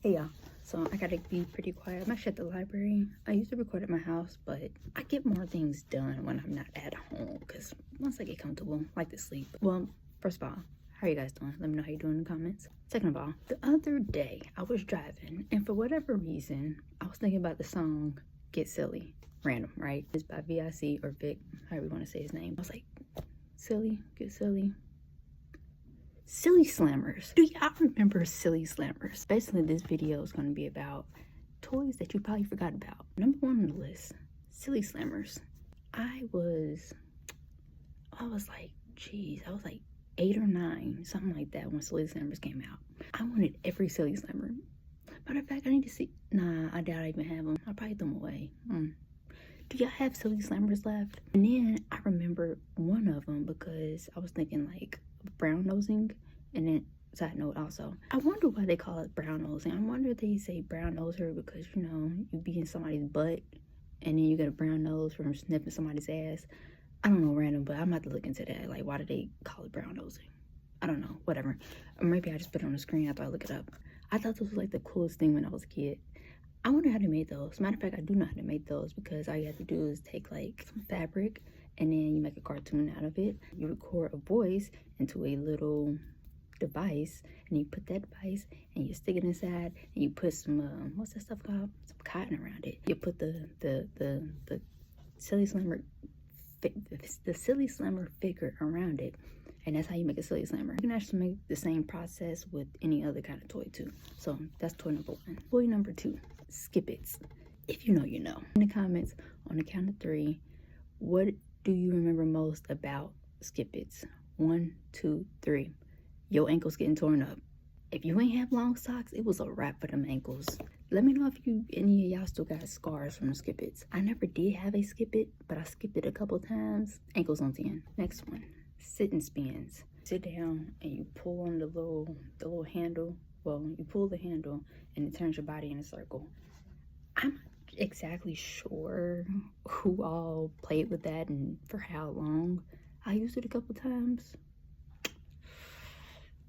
Hey y'all, so I gotta be pretty quiet. I'm actually at the library. I used to record at my house, but I get more things done when I'm not at home because once I get comfortable, I like to sleep. Well, first of all, how are you guys doing? Let me know how you're doing in the comments. Second of all, the other day I was driving and for whatever reason, I was thinking about the song Get Silly. Random, right? It's by VIC or Vic, however you want to say his name. I was like, silly, get silly. Silly Slammers. Do y'all remember Silly Slammers? Basically, this video is going to be about toys that you probably forgot about. Number one on the list, Silly Slammers. I was like, geez, I was like 8 or 9, something like that when Silly Slammers came out. I wanted every Silly Slammer. Matter of fact, I need to see. Nah, I doubt I even have them. I'll probably throw them away. Do y'all have Silly Slammers left? And then I remember one of them because I was thinking like brown nosing. And then side note also, I wonder why they call it brown nosing. I wonder if they say brown noser because, you know, you be in somebody's butt and then you get a brown nose from sniffing somebody's ass. I don't know, random, but I'm about to look into that. Like, why do they call it brown nosing? I don't know, whatever. Or maybe I just put it on the screen after I look it up. I thought this was like the coolest thing when I was a kid. I wonder how they made those. Matter of fact, I do know how to make those because all you have to do is take like some fabric and then you make a cartoon out of it. You record a voice into a little device and you put that device and you stick it inside and you put some what's that stuff called, some cotton around it. You put the silly slammer figure around it, and that's how you make a Silly Slammer. You can actually make the same process with any other kind of toy too. So that's toy number 1. Toy number 2, Skip-Its. If you know, you know. In the comments, on the count of 3, what do you remember most about Skip-Its? 1, 2, 3. Your ankles getting torn up. If you ain't have long socks, it was a wrap for them ankles. Let me know if any of y'all still got scars from the Skip-Its. I never did have a Skip-It, but I skipped it a couple times. Ankles on 10. Next one, Sit and Spins. Sit down and you pull on the little handle. Well, you pull the handle and it turns your body in a circle. I'm not exactly sure who all played with that and for how long. I used it a couple times.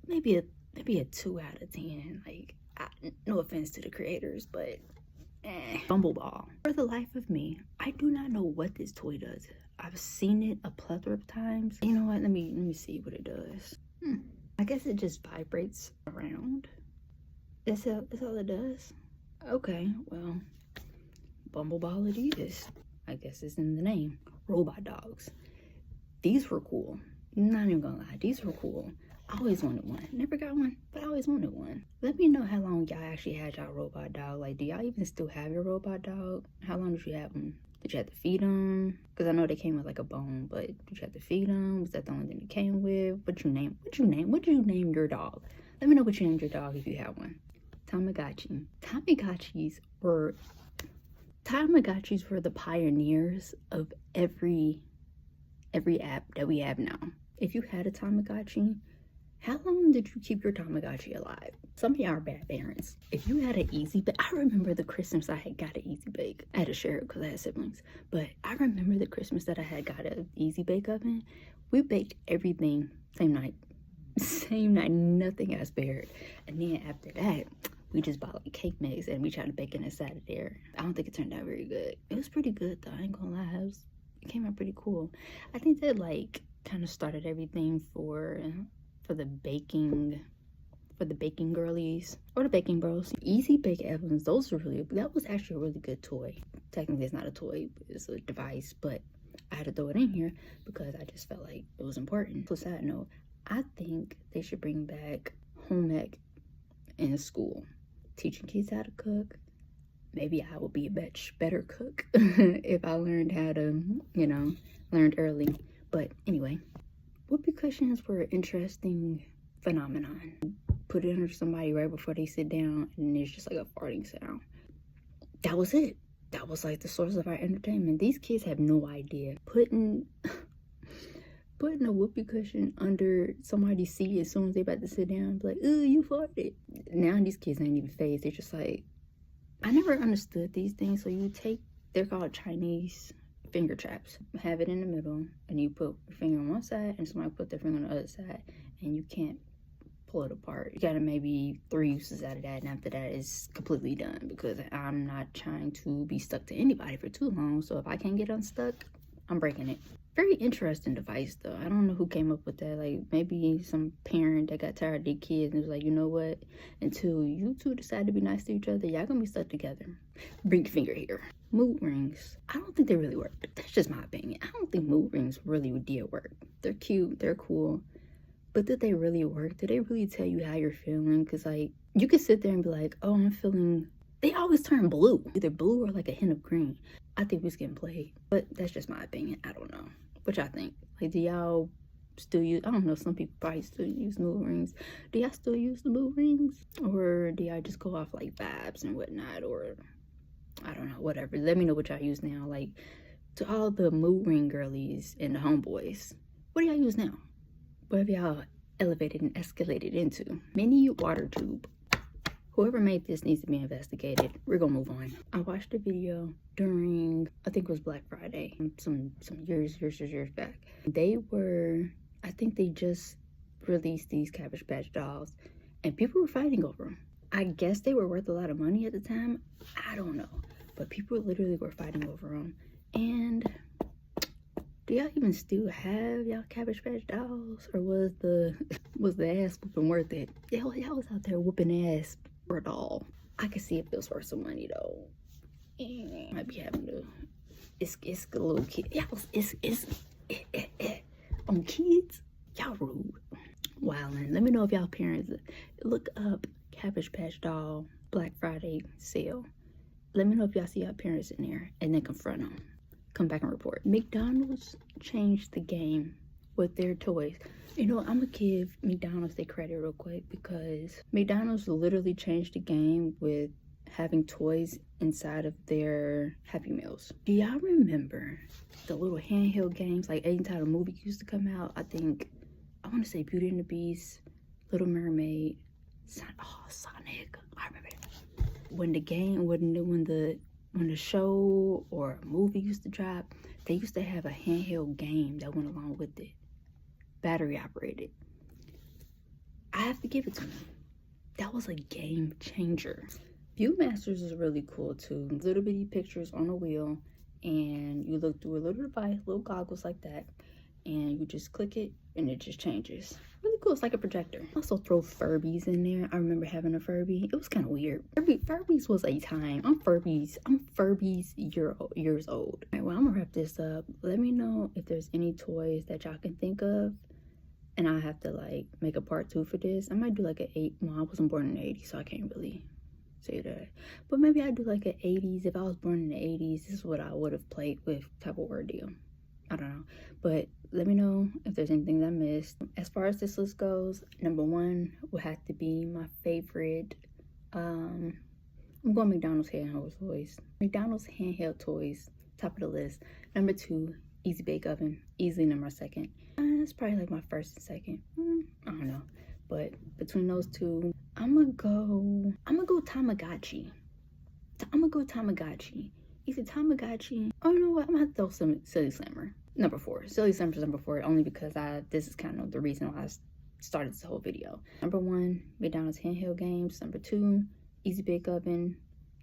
Maybe a 2 out of 10. Like, no offense to the creators, but Bumbleball. For the life of me, I do not know what this toy does. I've seen it a plethora of times. You know what? Let me see what it does. I guess it just vibrates around. That's all it does. Okay, well, Bumbleball it is. I guess it's in the name. Robot dogs. These were cool. Not even gonna lie, these were cool. I always wanted one. Never got one, but I always wanted one. Let me know how long y'all actually had y'all robot dog. Like, do y'all even still have your robot dog? How long did you have them? Did you have to feed them? Because I know they came with like a bone, but did you have to feed them? Was that the only thing it came with? What did you name your dog? Let me know what you named your dog if you have one. Tamagotchi. Tamagotchis were the pioneers of every app that we have now. If you had a Tamagotchi, how long did you keep your Tamagotchi alive? Some of y'all are bad parents. If you had an Easy Bake, I remember the Christmas I had got an Easy Bake. I had to share it because I had siblings. But I remember the Christmas that I had got an Easy Bake oven. We baked everything same night. Same night, nothing got spared. And then after that, we just bought like cake mix and we tried to bake it inside of there. I don't think it turned out very good. It was pretty good though, I ain't gonna lie. It came out pretty cool. I think that like kind of started everything for the baking girlies or the baking bros. Easy Bake Ovens, that was actually a really good toy. Technically it's not a toy, it's a device, but I had to throw it in here because I just felt like it was important. So side note, I think they should bring back home ec in school, teaching kids how to cook. Maybe I would be a much better cook if I learned how to, learned early. But anyway, whoopee cushions were an interesting phenomenon. Put it under somebody right before they sit down and it's just like a farting sound. That was it. That was like the source of our entertainment. These kids have no idea. Putting a whoopee cushion under somebody's seat as soon as they about to sit down, be like, ooh, you farted. Now these kids ain't even phased. They're just like, I never understood these things. So they're called Chinese finger traps. Have it in the middle and you put your finger on one side and somebody put their finger on the other side and you can't pull it apart. You gotta maybe 3 uses out of that, and after that it's completely done, because I'm not trying to be stuck to anybody for too long. So if I can't get unstuck, I'm breaking it. Very interesting device though. I don't know who came up with that. Like maybe some parent that got tired of their kids and was like, you know what, until you two decide to be nice to each other, y'all gonna be stuck together. Bring your finger here. Mood rings, I don't think they really work. That's just my opinion. I don't think mood rings really did work. They're cute, they're cool, but did they really work? Did they really tell you how you're feeling? Because like you could sit there and be like, oh, I'm feeling, they always turn blue, either blue or like a hint of green. I think we was getting played, but that's just my opinion. I don't know what y'all think. Like, do y'all still use, I don't know, some people probably still use mood rings. Do y'all still use the mood rings, or do y'all just go off like vibes and whatnot? Or I don't know, whatever. Let me know what y'all use now. Like, to all the mood ring girlies and the homeboys, what do y'all use now? What have y'all elevated and escalated into? Mini water tube. Whoever made this needs to be investigated. We're gonna move on. I watched a video during, I think it was Black Friday, some years back. They were, I think they just released these Cabbage Patch dolls, and people were fighting over them. I guess they were worth a lot of money at the time. I don't know, but people literally were fighting over them. And do y'all even still have y'all Cabbage Patch dolls, or was the ass whooping worth it? Y'all was out there whooping ass for a doll. I could see if it was worth some money though. Might be having to, it's a little kid. Y'all, it's on kids. Y'all rude. Wildin'. Let me know if y'all parents look up Cabbage Patch doll Black Friday sale. Let me know if y'all see y'all parents in there, and then confront them. Come back and report. McDonald's changed the game with their toys. You know, I'm gonna give McDonald's their credit real quick, because McDonald's literally changed the game with having toys inside of their Happy Meals. Do y'all remember the little handheld games, like anytime a movie used to come out? I want to say Beauty and the Beast, Little Mermaid, Sonic. I remember that. When the game, when the show or a movie used to drop, they used to have a handheld game that went along with it. Battery operated. I have to give it to them. That was a game changer. Viewmasters is really cool too. Little bitty pictures on a wheel, and you look through a little device, little goggles like that, and you just click it and it just changes. Really cool. It's like a projector. Also throw Furbies in there. I remember having a Furby. It was kind of weird. Furbies was a time. I'm Furbies years old. All right, well, I'm gonna wrap this up. Let me know if there's any toys that y'all can think of, and I have to like make a part 2 for this. I might do like well, I wasn't born in the 80s, so I can't really say that, but maybe I do like an 80s. If I was born in the 80s, this is what I would have played with, type of word deal. I don't know, but let me know if there's anything that I missed. As far as this list goes, number 1 would have to be my favorite. I'm going McDonald's handheld toys. McDonald's handheld toys, top of the list. Number 2, Easy Bake Oven, easily number 2nd. It's probably like my 1st and 2nd. I don't know, but between those two, I'm gonna go Tamagotchi. Either Tamagotchi. Oh, you know what? I'm gonna have to throw some Silly Slammer. Number 4. Silly Slammer's number 4, only because this is kind of the reason why I started this whole video. Number 1, McDonald's handheld games. Number 2, Easy Bake Oven.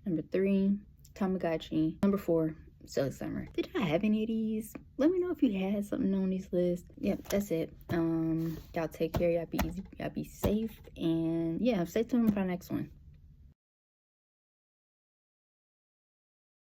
Number 3, Tamagotchi. Number 4, Silly Slammer. Did I have any of these? Let me know if you had something on these lists. Yep, that's it. Y'all take care. Y'all be easy. Y'all be safe. And yeah, stay tuned for the next one.